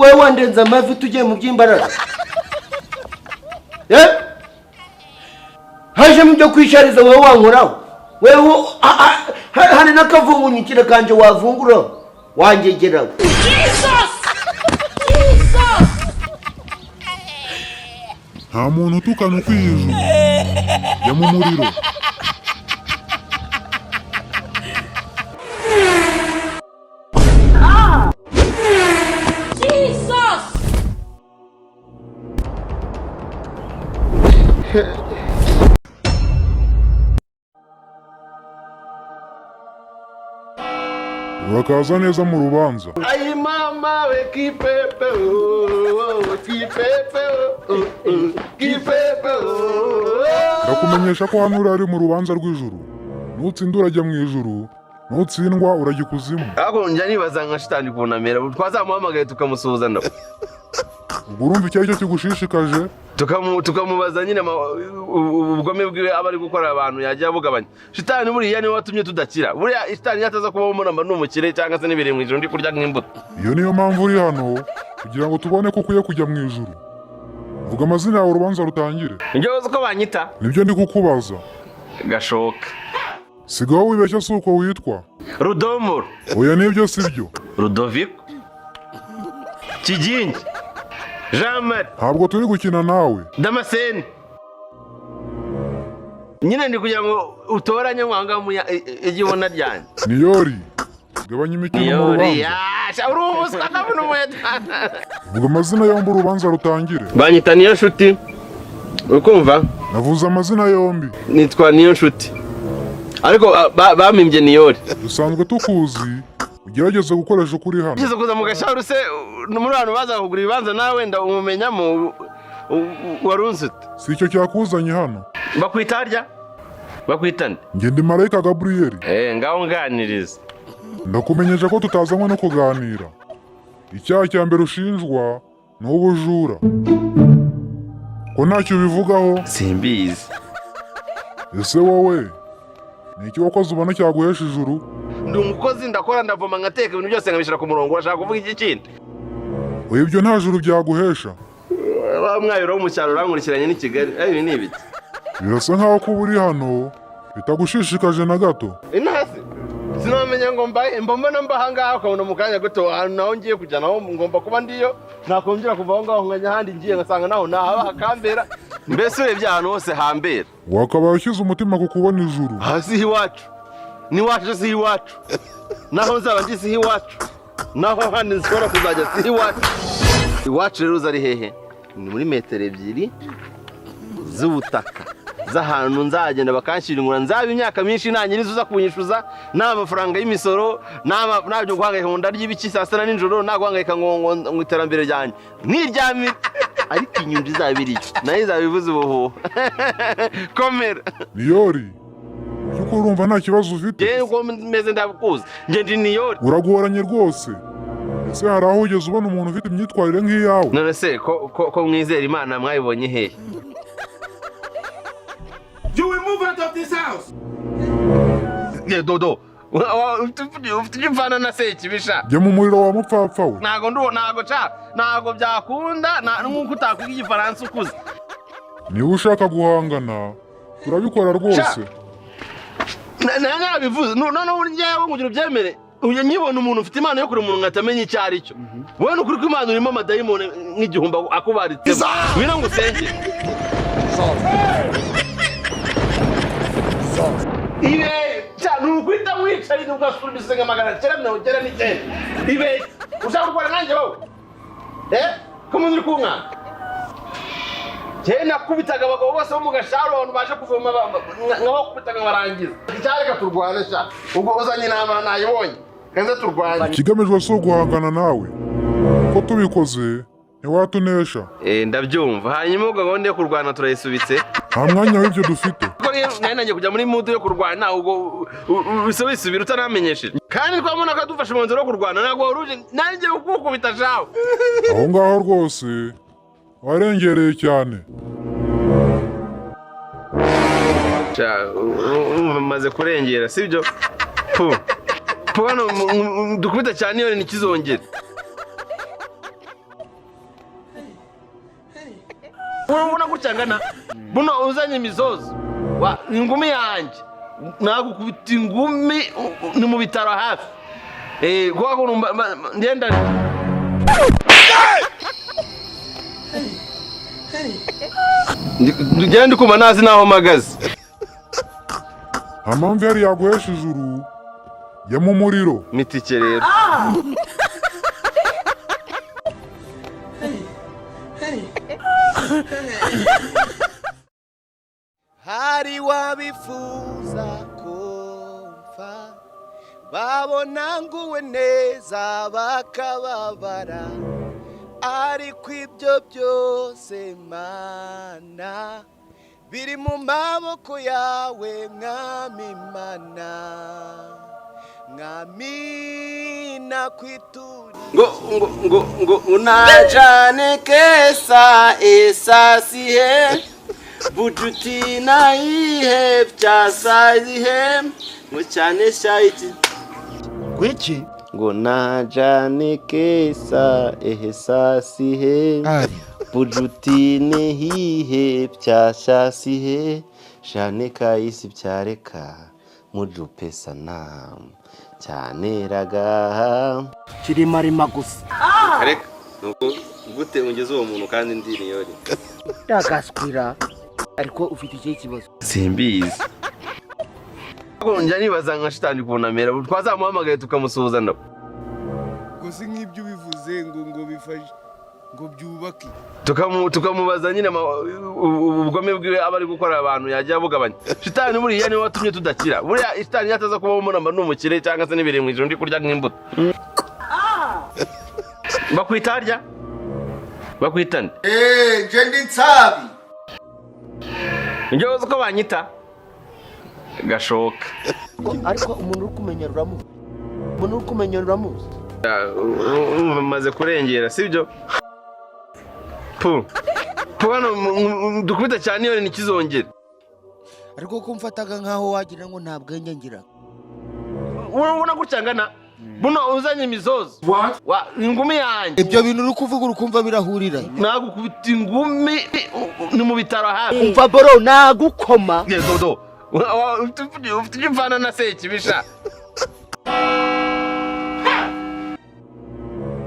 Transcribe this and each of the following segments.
wewe wandenza amavi tugiye mu by'imbaraga haje mu byo kwishariza wowe wankoraho wewe hari n'akavungunyikira kanje wavungura wangegeraho Jesus nta muntu utukana ukwiyijuru ya mu muriro urakaza neza mu rubanza. Ay mama we kipepe ndakumenyesha ko hano urari mu rubanza rw'ijuru. Nutsinda urajya mu ijuru, nutsindwa urajya ikuzimu. Ako njya nibaza nka shitani kunamera twazamuhamagaye tukamusuhuza nabo. Ubwo urumva icyo aricyo kigushishikaje tukamubaza nyine ubugome bwiwe aba ari gukora abantu yajya bugabanya. Shitani buriya niwe watumye tudakira. Buriya shitani yataza kuba umuntu n'umukire cyangwa se n'ibiri mu ijuru ndi kurya nk'imbuto. Iyo niyo mpamvu uri hano kugira ngo tubone ko ukwiye kujya mu ijuru. Vuga amazina yawe urubanza rutangire. Njye uzi ko banyita? Nibyo ndi kukubaza. Gashoka. Sigaho wibeshya si uko witwa? Rudomoro. Oya nibyo sibyo. Rudoviko. Kigingi. Jean-Marie. Ntabwo turi gukina nawe. Damascene. Nyine ndi kugira ngo utoranye mwanga mu igibona ryanje. Niyori. Gabanya imikino mu rubanza. Niyori. Uri umuswa ndabona umuyatana. Vuga amazina yombi urubanza rutangire. Banyita Niyo Nshuti. Ukumva? Navuze amazina yombi. Nitwa Niyo Nshuti. Ariko bamimbye Niyori. Dusanzwe tukuzi. Ugerageze gukoresha ukuri hano. Ugeze kuza mu gasharu se muri abantu baza kugura ibibanza nawe wenda umumenyamo warunzute. Si icyo cyakuzanye hano. Bakwita harya? Bakwitane? Nge ndi Marayika Gabriel. Ngaho nganiriza. Ndakumenyesha ko tutazanywe no kuganira. Icyaha cya mbere ushinjwa ni ubujura. Ko ntacyo ubivugaho? Simbizi. Ese wowe ni iki wakoze ubona cyaguhesha ijuru? Ndi umukozi ndakora ndavoma ngateka ibintu byose nkabishira ku murongo. Urashaka kuvuga iki kindi? Oya ibyo nta juru byaguhesha. Mwayiro mu cyaro rankurikiranye ni Kigali. Ibi ni ibiki? Birasa nkaho kuba uri hano bitagushishikaje na gato. Inasi sinamenya ngo mbona mbahanga ukabona mu kanya gato naho ngiye kujya naho ngomba kuba ndiyo nakongera kuva aho ngaho nkanya handi ngiye ngasanga naho nahaba hakambera. Mbese urebye ahantu hose hambera. Wakabaye ushyize umutima ku kubona ijuru. Hasi iwacu ni wacu si iwacu. Naho nzaba ndi si iwacu. Naho handi nzikora kuzajya si iwacu. Iwacu rero uzari hehe? Ni muri metero 2 z'ubutaka z'ahantu nzagenda bakanshiringura nzaba imyaka myinshi nta nyirizo uza kunyishuza nta mafaranga y'imisoro ntabyo guhangayika ngo ndarya ibiki saa sita nijoro nta guhangayika ngo iterambere ryanjye ntiryamire ariko inyungu izabiriye nayo izabivuze ubuhuha. Komera Niyori kuko urumva nta kibazo ufite. Yewe ko meze ndabukuza nge ndi Niyori. Uragoranye rwose. Ese hari aho ugeze ubona umuntu ufite imyitwarire nk'iyawe? None se ko mwizera Imana mwayibonye hehe? You will move out of this house. Dodo. Ufite na seki bisha. Jya mu muriro wa mupfapfa we. Ntago byakunda nk'uko utakwiga igifaransa ukuze. Niba ushaka guhangana turabikora rwose. Nabivuze none njyewe ngugira ubyemere. Uye nyibona umuntu ufite imana yo kure umuntu ngatamenya icyo ari cyo. Wowe n'ukuri ko imana urimo amadayimoni nk'igihumba akubaritse. Bino ngusenge. Ibe nukwita mwicaye n'ugasura ibisenga magana cyera n'ogera n'igenda. Ibe ushaka gukora nanjye wowe. Ko umuntu uri kunka. Cyena kubitaga abagabo bose bo mu gasharo abantu baje kuvoma nk'abo kubitaga barangiza. Icyareka turwane sha. Ubwo uzanye inama nayibonye. Kanze turwane. Kigamijwe so guhangana nawe. Ko tubikoze ntiwatunesha. Ndabyumva. Hanyuma ubwo gahunda kurwana turayisubitse. Nta mwanya w'ibyo dufite. Nanjye kujya muri mood yo kurwana ubwo bisubira utanamenyesheje. Kandi twabona ko dufashe mu nzira yo kurwana ntabwo waruje nanjye ukukubita shawe. Aho ngaho rwose warengereye cyane. Maze kurengera sibyo? Hano dukubita cyane iyo nikizongera. urabona gucangana buno uzanye imizozo wa ingumi yanjye nagukubita ingumi ni mu bitaro hafi kwa ndenda ndi kuma nazi naho magaze Amamvu yari yaguhesha ijuru ya mu muriro mitike rero hari wabifuza kumva babona nguwe neza bakababara ariko ibyo byose Mana biri mu maboko yawe mwami Mana mwami nakwituri ngo unajane kesa esasihe bujuti na ihe byasazihe ngo cyane shayiti kwiki ngo najane kesa ehesasihe bujuti ne hihe byashasihe jane kaisi byareka mujupe sanam cyane raga kirimarima gusa kareka nuko gute ungeze uwo muntu kandi ndi niyori ndagaswira ariko ufite iki kibazo simbizi njya nibaza nka shitani kunamera twazamuhamagaye tukamusuhuza ndabo gusa nk'ibyo bivuze ngo bifashe ngo byubake tukamubaza nyine ubugome bwiwe aba ari gukora abantu yajya bugabanya shitani buriya niwe watumye tudakira buriya shitani yataza kuba umunamba n'umukire cyangwa se n'ibiri mu ijoro ndi kurya nk'imbuto bakwita harya bakwita nde nje ndi nsabi njye uzi ko banyita gashoka ariko umuntu uri kumenya uramuzi maze kurengera sibyo hano dukubita cyane iyo ntikizongere ariko ko mfataga nkaho wagira ngo nta bwenge ngira urabona gucangana buno uzanye imizozo wa ingumi yanjye ibyo bintu uri kuvuga urukumva birahurira nagukubita ingumi ni mu bitaro hafi umva boro nagukoma dodo ufite imvana na sekibisha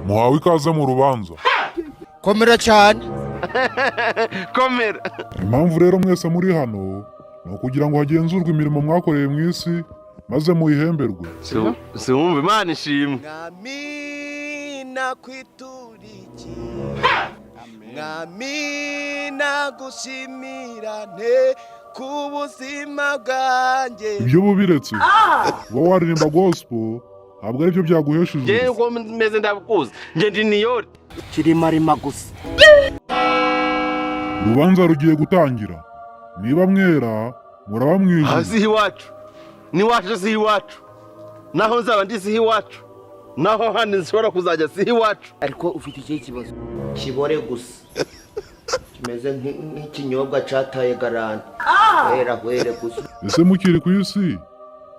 muhawe ikaze mu rubanza komera cyane komera impamvu rero mwese muri hano ni ukugira ngo hagenzurwe imirimo mwakoreye mu isi maze muyihemberwe siwumva imana ishimwe mwami nakwituriki mwami nagushyimirane ku buzima bwanjye ibyo bubiretse uba waririmba gospel ntabwo aribyo byaguhesha ijuru njyewe uko meze ndabukuzi njye ndi niyori kirimarima gusa urubanza rugiye gutangira niba mwera muraba mwijuru hasi iwacu n'iwacu si iwacu naho nzaba ndi si iwacu naho handi nshobora kuzajya si iwacu ariko ufite iki kibazo kibore gusa kimeze nk'ikinyobwa cataye garanti hwere gusa ese mukiri ku isi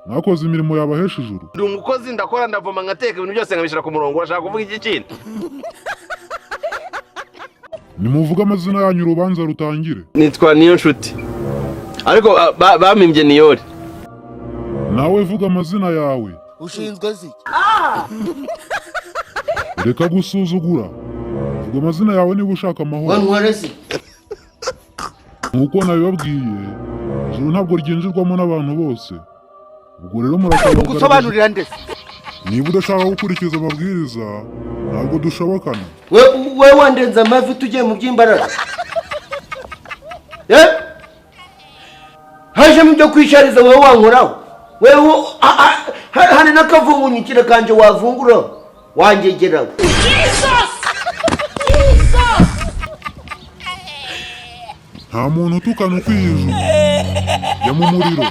mwakoze imirimo yabahesha ijuru ndi umukozi ndakora ndavoma ngateka ibintu byose nkabishyira ku murongo urashaka kuvuga iki kintu nimuvuge amazina yanyu urubanza rutangire nitwa niyo nshuti ariko bamimbye niyori nawe vuga amazina yawe ushinzwe ziki reka gusuzugura vuga amazina yawe niba ushaka amahoro wantware ziki nk'uko nabibabwiye ijuru ntabwo ryinjirwamo n'abantu bose ubwo rero murashaka gusobanurira ndetse niba udashaka gukurikiza amabwiriza ntabwo dushobokana we wandenze amavi tugiye mu by'imbaraga hajemo ibyo kwishariza wowe wankoraho wewe hari n'akavungunyikira kanje wavunguraho wangegeraho nta muntu utukana ukwiye ijuru ya mu muriro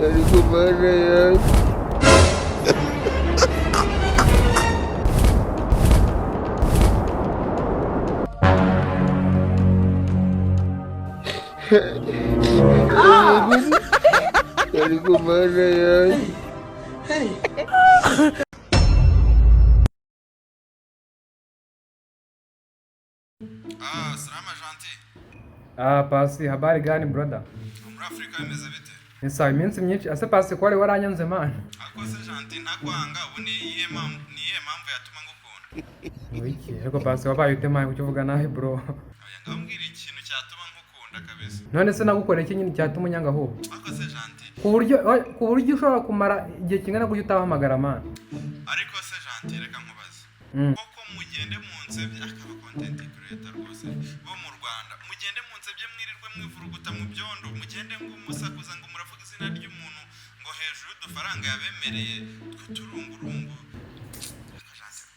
ariko mana yanjye Dari kemana ya? Salama Janti. Pasi, habari gani brother? Muri Afrika bimeze bite? Ni sawa iminsi myinshi. Ase Pasi kwari waranyanze man. Akose Janti ntakwanga ubu niye mpamvu yatuma ngukunda. Wiki, ariko Pasi wabaye utemaye kukivuga nahe bro. Oya ngambwira ikintu cyatuma ngukunda kabisa. None se nagukorera iki nyine cyatuma unyanga ho? Akose Janti. Ku buryo ushobora kumara igihe kingana gutyo utahamagara man. Ariko se Janti reka nkubaze. Koko mugende munsebye akaba content creator rwose bo mu Rwanda. Mugende munsebye mwirirwe mwivuruguta mu byondo. Mugende ngumusakuza ngo muravuga izina ry'umuntu ngo hejuru y'udufaranga yabemereye tw'uturungurungu.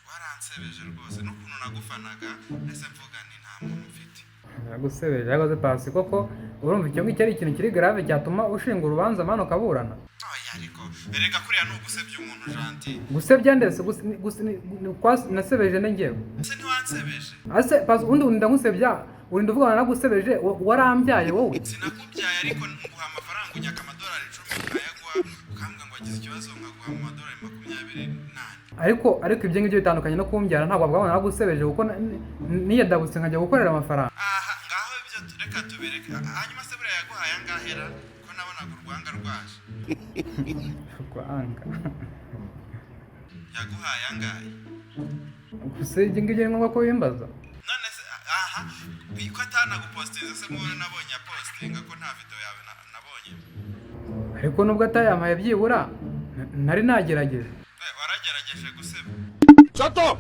Waransebeje rwose n'ukuntu nagufanaga ese mvuga ni nta muntu mfite. Nagusebeje yagoze Pasi koko urumva icyo ngicyo ari ikintu kiri grave cyatuma ushinga urubanza mano kaburana. Oya ariko erega kuriya ni ugusebya umuntu Janti. Gusebya ndetse nasebeje ngewe. Ese ntiwansebeje? Ase Pasi undi ndagusebya urinda uvugana nagusebeje warambyaye wowe. Sinakubyaye ariko nguha amafaranga unyaka amadolari 10 ukayaguha ukambwa ngo agize ikibazo nkaguha amadolari 28. Ariko ibyo ngibyo bitandukanye no kumbyara ntabwo bwabona nagusebeje kuko niyadabutse nkajya gukorera amafaranga. Aha ngaho ibyo reka tubereke hanyuma se buriya yaguhaye angahera ko nabonaga urwanga rwaje. Rwanga. Yaguhaye angahe? Gusa ibyo ngibyo ni ngombwa ko wimbaza. None se aha ko atanagupostinze se mubona nabonye apostinga ko nta video yawe nabonye. Ariko nubwo atayamaye byibura nari nagerageje. Waragerageje guseba. Shut up!